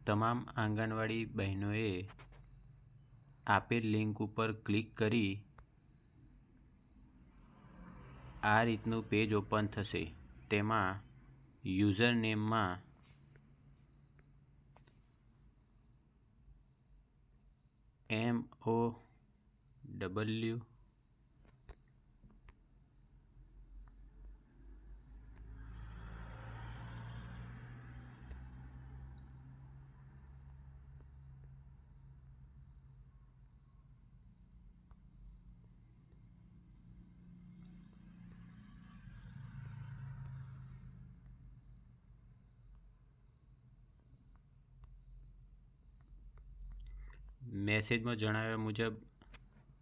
તમામ આંગણવાડી બહેનોએ આપેલ લિંક ઉપર ક્લિક કરી આ રીતનું પેજ ઓપન થશે. તેમાં યુઝર નેમમાં MOW મેસેજમાં જણાવ્યા મુજબ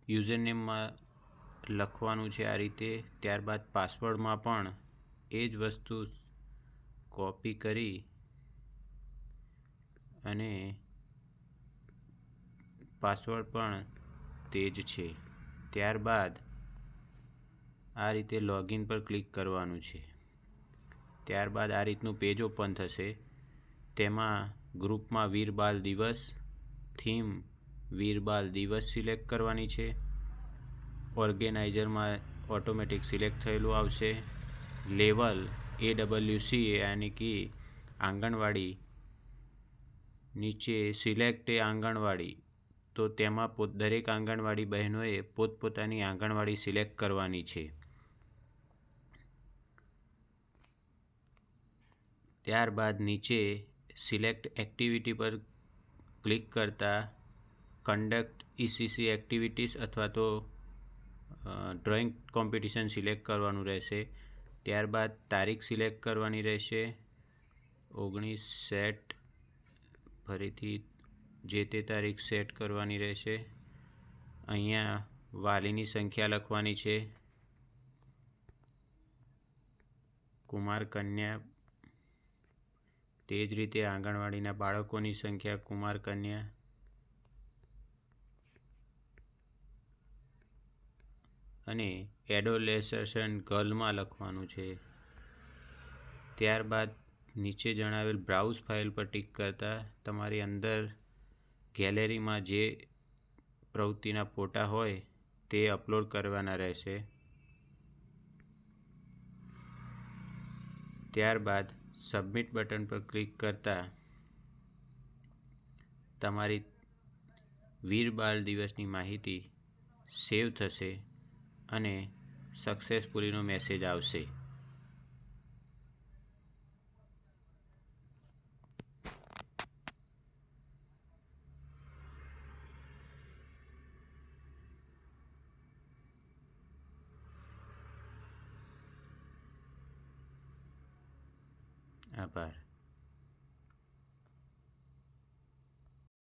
યુઝરનેમમાં લખવાનું છે આ રીતે. ત્યારબાદ પાસવર્ડમાં પણ એ જ વસ્તુ કોપી કરી અને પાસવર્ડ પણ તે જ છે. ત્યારબાદ આ રીતે લોગિન પર ક્લિક કરવાનું છે. ત્યારબાદ આ રીતનું પેજ ઓપન થશે. તેમાં ગ્રુપમાં વીર બાલ દિવસ, થીમ વીર બાલ દિવસ સિલેક્ટ કરવાની છે. ઓર્ગેનાઇઝરમાં ઓટોમેટિક સિલેક્ટ થયેલું આવશે. લેવલ AWC યાની કે આંગણવાડી, નીચે સિલેક્ટ એ આંગણવાડી, તો તેમાં દરેક આંગણવાડી બહેનોએ પોતપોતાની આંગણવાડી સિલેક્ટ કરવાની છે. ત્યારબાદ નીચે સિલેક્ટ એક્ટિવિટી પર ક્લિક કરતા કન્ડક્ટ ECC એક્ટિવિટીઝ અથવા તો ડ્રોઈંગ કોમ્પિટિશન સિલેક્ટ કરવાનું રહેશે. ત્યારબાદ તારીખ સિલેક્ટ કરવાની રહેશે. 19 સેટ, ફરીથી જે તે તારીખ સેટ કરવાની રહેશે. અહીંયા વાલીની સંખ્યા લખવાની છે. કુમાર કન્યા, તે જ રીતે આંગણવાડીના બાળકોની સંખ્યા કુમાર કન્યા. અને એડોલેસન ગર્લમાં લખવાનું છે. ત્યારબાદ નીચે જણાવેલ બ્રાઉઝ ફાઇલ પર ટિક કરતા તમારી અંદર ગેલેરીમાં જે પ્રવૃત્તિના ફોટા હોય તે અપલોડ કરવાના રહેશે. ત્યારબાદ સબમિટ બટન પર ક્લિક કરતા તમારી વીર બાળ દિવસની માહિતી સેવ થશે અને સક્સેસફુલીનો મેસેજ આવશે. આભાર.